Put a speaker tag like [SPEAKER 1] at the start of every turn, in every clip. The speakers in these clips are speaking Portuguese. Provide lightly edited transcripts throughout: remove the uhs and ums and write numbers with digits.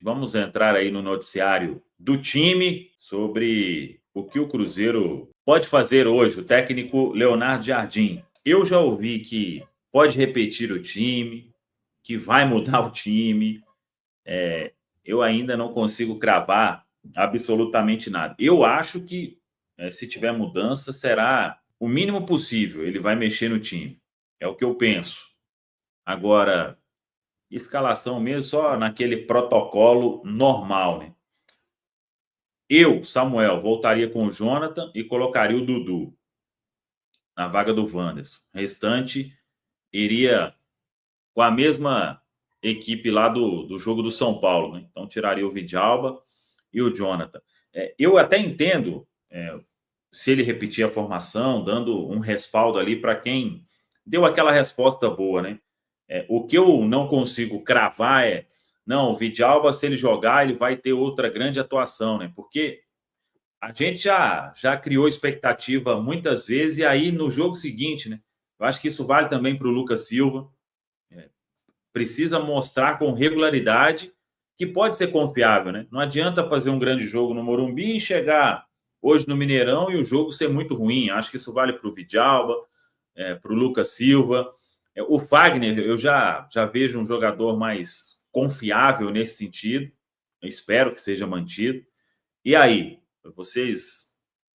[SPEAKER 1] vamos entrar aí no noticiário do time sobre o que o Cruzeiro pode fazer hoje. O técnico Leonardo Jardim. Eu já ouvi que pode repetir o time, que vai mudar o time. Eu ainda não consigo cravar absolutamente nada. Eu acho que se tiver mudança, será o mínimo possível. Ele vai mexer no time. É o que eu penso. Agora, escalação mesmo, só naquele protocolo normal, né? Eu, Samuel, voltaria com o Jonathan e colocaria o Dudu na vaga do Wanderson. O restante iria com a mesma equipe lá do jogo do São Paulo, né? Então tiraria o Vidalba e o Jonathan. Eu até entendo se ele repetir a formação, dando um respaldo ali para quem deu aquela resposta boa, né? O que eu não consigo cravar não, o Vidalba, se ele jogar, ele vai ter outra grande atuação, né? Porque a gente já criou expectativa muitas vezes, e aí no jogo seguinte, né? Eu acho que isso vale também para o Lucas Silva. Precisa mostrar com regularidade que pode ser confiável, né? Não adianta fazer um grande jogo no Morumbi e chegar hoje no Mineirão e o jogo ser muito ruim. Acho que isso vale para o Vidalba, para o Lucas Silva. O Fagner, eu já vejo um jogador mais confiável nesse sentido. Eu espero que seja mantido. E aí, vocês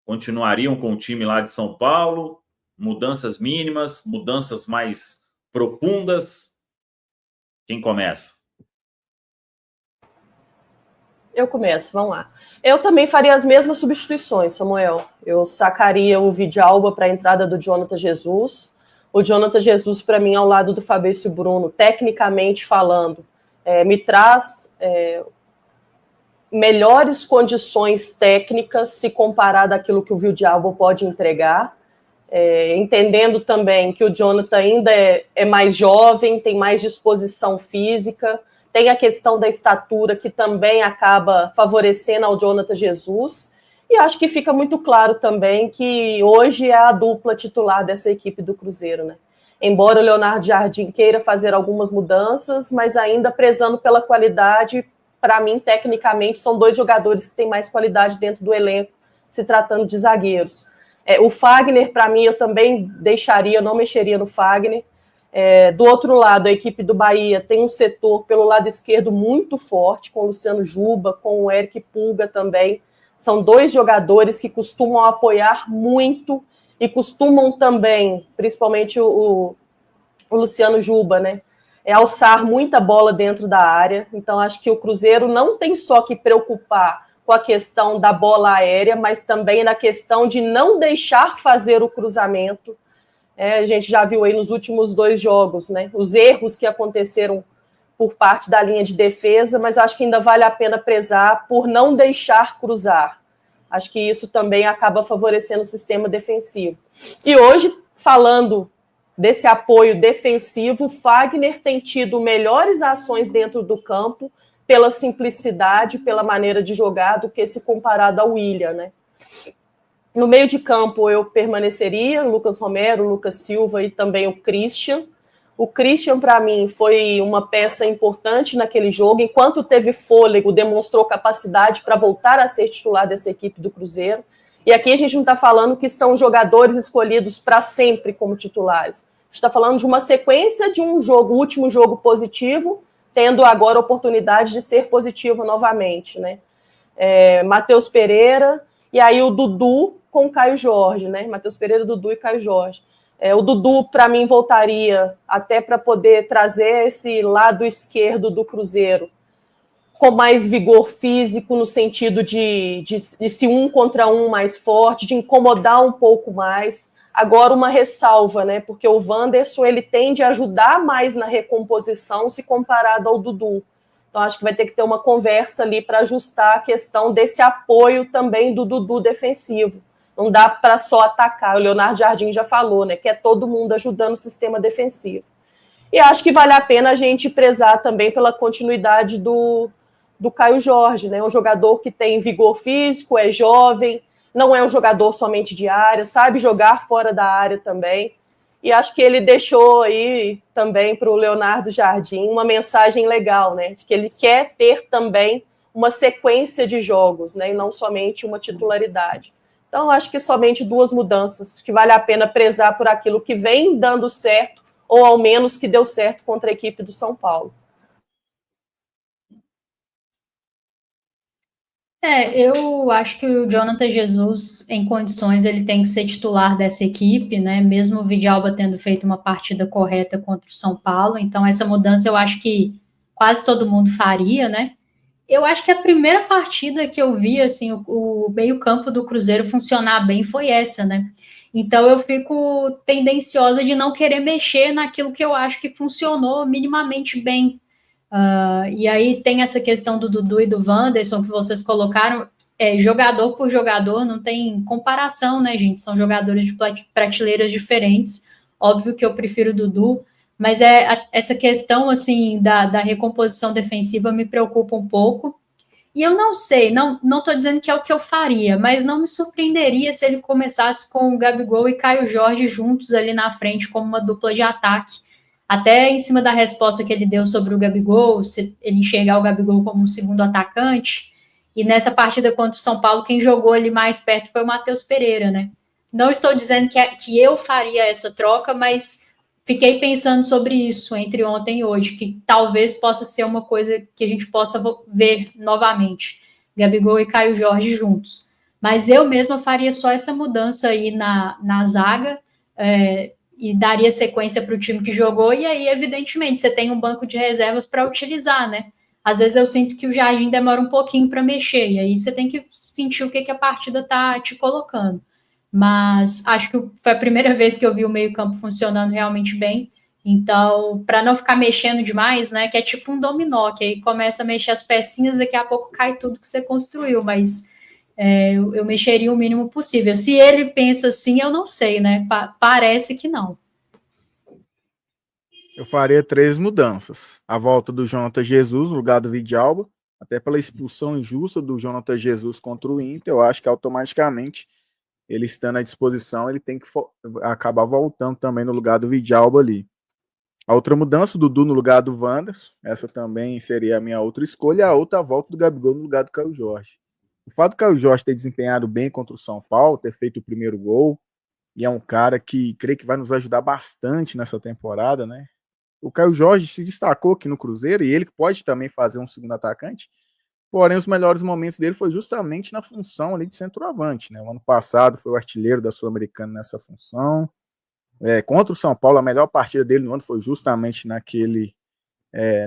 [SPEAKER 1] continuariam com o time lá de São Paulo? Mudanças mínimas, mudanças mais profundas? Quem começa?
[SPEAKER 2] Eu começo, vamos lá. Eu também faria as mesmas substituições, Samuel. Eu sacaria o Vidalba para a entrada do Jonathan Jesus. O Jonathan Jesus, para mim, ao lado do Fabrício Bruno, tecnicamente falando, me traz melhores condições técnicas se comparado àquilo que o Vidalba pode entregar. Entendendo também que o Jonathan ainda é mais jovem, tem mais disposição física, tem a questão da estatura que também acaba favorecendo ao Jonathan Jesus, e acho que fica muito claro também que hoje é a dupla titular dessa equipe do Cruzeiro, né? Embora o Leonardo Jardim queira fazer algumas mudanças, mas ainda prezando pela qualidade, para mim, tecnicamente, são dois jogadores que têm mais qualidade dentro do elenco, se tratando de zagueiros. O Fagner, para mim, eu também deixaria, não mexeria no Fagner. Do outro lado, a equipe do Bahia tem um setor pelo lado esquerdo muito forte, com o Luciano Juba, com o Eric Pulga também. São dois jogadores que costumam apoiar muito e costumam também, principalmente o Luciano Juba, né? Alçar muita bola dentro da área. Então, acho que o Cruzeiro não tem só que preocupar com a questão da bola aérea, mas também na questão de não deixar fazer o cruzamento. A gente já viu aí nos últimos 2 jogos, né, os erros que aconteceram por parte da linha de defesa, mas acho que ainda vale a pena prezar por não deixar cruzar. Acho que isso também acaba favorecendo o sistema defensivo. E hoje, falando desse apoio defensivo, o Fagner tem tido melhores ações dentro do campo, pela simplicidade, pela maneira de jogar, do que se comparado ao William, né? No meio de campo, eu permaneceria, Lucas Romero, Lucas Silva e também o Christian. O Christian, para mim, foi uma peça importante naquele jogo. Enquanto teve fôlego, demonstrou capacidade para voltar a ser titular dessa equipe do Cruzeiro. E aqui a gente não está falando que são jogadores escolhidos para sempre como titulares. A gente está falando de uma sequência de um jogo, o último jogo positivo, tendo agora a oportunidade de ser positivo novamente, né? Matheus Pereira, e aí o Dudu com o Caio Jorge, né? Matheus Pereira, Dudu e Caio Jorge. O Dudu, para mim, voltaria até para poder trazer esse lado esquerdo do Cruzeiro com mais vigor físico, no sentido de se um contra um mais forte, de incomodar um pouco mais. Agora, uma ressalva, né? Porque o Wanderson, ele tende a ajudar mais na recomposição se comparado ao Dudu. Então, acho que vai ter que ter uma conversa ali para ajustar a questão desse apoio também do Dudu defensivo. Não dá para só atacar. O Leonardo Jardim já falou, né? Que é todo mundo ajudando o sistema defensivo. E acho que vale a pena a gente prezar também pela continuidade do Caio Jorge, né? Um jogador que tem vigor físico, é jovem, não é um jogador somente de área, sabe jogar fora da área também. E acho que ele deixou aí também para o Leonardo Jardim uma mensagem legal, né? De que ele quer ter também uma sequência de jogos, né? E não somente uma titularidade. Então, acho que somente 2 mudanças, que vale a pena prezar por aquilo que vem dando certo, ou ao menos que deu certo contra a equipe do São Paulo.
[SPEAKER 3] Eu acho que o Jonathan Jesus, em condições, ele tem que ser titular dessa equipe, né? Mesmo o Vidalba tendo feito uma partida correta contra o São Paulo. Então, essa mudança eu acho que quase todo mundo faria, né? Eu acho que a primeira partida que eu vi, assim, o meio-campo do Cruzeiro funcionar bem foi essa, né? Então eu fico tendenciosa de não querer mexer naquilo que eu acho que funcionou minimamente bem. E aí tem essa questão do Dudu e do Wanderson que vocês colocaram, jogador por jogador, não tem comparação, né, gente? São jogadores de prateleiras diferentes. Óbvio que eu prefiro o Dudu, mas essa questão, assim, da recomposição defensiva me preocupa um pouco. E eu não sei, não estou dizendo que é o que eu faria, mas não me surpreenderia se ele começasse com o Gabigol e Caio Jorge juntos ali na frente como uma dupla de ataque. Até em cima da resposta que ele deu sobre o Gabigol, se ele enxergar o Gabigol como um segundo atacante. E nessa partida contra o São Paulo, quem jogou ali mais perto foi o Matheus Pereira, né? Não estou dizendo que eu faria essa troca, mas fiquei pensando sobre isso entre ontem e hoje, que talvez possa ser uma coisa que a gente possa ver novamente. Gabigol e Caio Jorge juntos. Mas eu mesma faria só essa mudança aí na zaga, e daria sequência para o time que jogou, e aí, evidentemente, você tem um banco de reservas para utilizar, né? Às vezes eu sinto que o Jardim demora um pouquinho para mexer, e aí você tem que sentir o que a partida está te colocando. Mas acho que foi a primeira vez que eu vi o meio-campo funcionando realmente bem. Então, para não ficar mexendo demais, né? Que é tipo um dominó, que aí começa a mexer as pecinhas, daqui a pouco cai tudo que você construiu, mas eu mexeria o mínimo possível. Se ele pensa assim, eu não sei, né? Parece que não.
[SPEAKER 4] Eu faria 3 mudanças. A volta do Jonathan Jesus no lugar do Vidalba, até pela expulsão injusta do Jonathan Jesus contra o Inter, eu acho que automaticamente ele estando à disposição, ele tem que acabar voltando também no lugar do Vidalba ali. A outra mudança, o Dudu no lugar do Wanderson, essa também seria a minha outra escolha, a outra a volta do Gabigol no lugar do Caio Jorge. O fato do Caio Jorge ter desempenhado bem contra o São Paulo, ter feito o primeiro gol, e é um cara que creio que vai nos ajudar bastante nessa temporada, né? O Caio Jorge se destacou aqui no Cruzeiro, e ele pode também fazer um segundo atacante, porém os melhores momentos dele foi justamente na função ali de centroavante, né? O ano passado foi o artilheiro da Sul-Americana nessa função. Contra o São Paulo, a melhor partida dele no ano foi justamente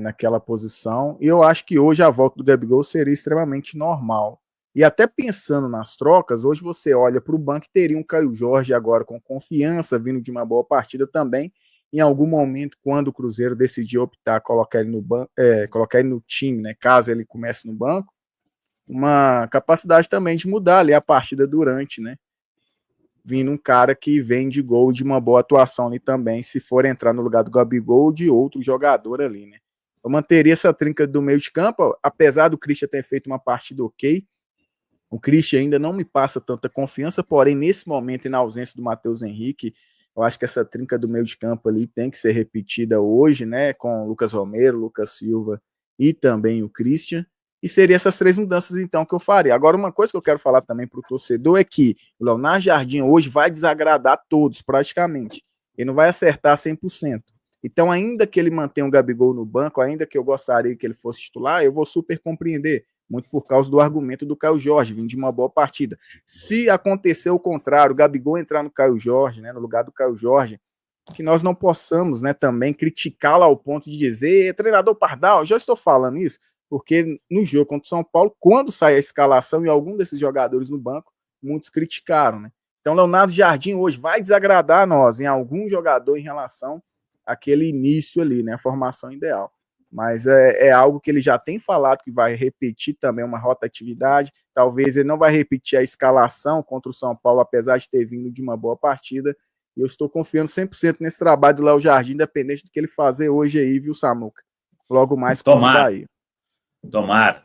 [SPEAKER 4] naquela posição. E eu acho que hoje a volta do Gabigol seria extremamente normal. E até pensando nas trocas, hoje você olha para o banco e teria um Caio Jorge agora com confiança, vindo de uma boa partida também. Em algum momento, quando o Cruzeiro decidiu optar colocar ele no banco, colocar ele no time, né, caso ele comece no banco, uma capacidade também de mudar ali a partida durante, né? Vindo um cara que vem de gol, de uma boa atuação ali também, se for entrar no lugar do Gabigol ou de outro jogador ali, né? Eu manteria essa trinca do meio de campo, apesar do Christian ter feito uma partida ok, o Christian ainda não me passa tanta confiança, porém, nesse momento e na ausência do Matheus Henrique, eu acho que essa trinca do meio de campo ali tem que ser repetida hoje, né? Com o Lucas Romero, Lucas Silva e também o Christian. E seriam essas 3 mudanças, então, que eu faria. Agora, uma coisa que eu quero falar também para o torcedor é que o Leonardo Jardim hoje vai desagradar todos, praticamente. Ele não vai acertar 100%. Então, ainda que ele mantenha o Gabigol no banco, ainda que eu gostaria que ele fosse titular, eu vou super compreender, muito por causa do argumento do Caio Jorge, vindo de uma boa partida. Se acontecer o contrário, o Gabigol entrar no Caio Jorge, né, no lugar do Caio Jorge, que nós não possamos, né, também criticá-lo ao ponto de dizer, treinador Pardal, já estou falando isso, porque no jogo contra o São Paulo, quando sai a escalação e algum desses jogadores no banco, muitos criticaram, né? Então, Leonardo Jardim hoje vai desagradar nós em algum jogador em relação àquele início ali, né? A formação ideal. Mas é algo que ele já tem falado que vai repetir também uma rotatividade. Talvez ele não vai repetir a escalação contra o São Paulo, apesar de ter vindo de uma boa partida. E eu estou confiando 100% nesse trabalho do Léo Jardim, independente do que ele fazer hoje aí, viu, Samuca? Logo mais contra o Bahia.
[SPEAKER 1] Tomara.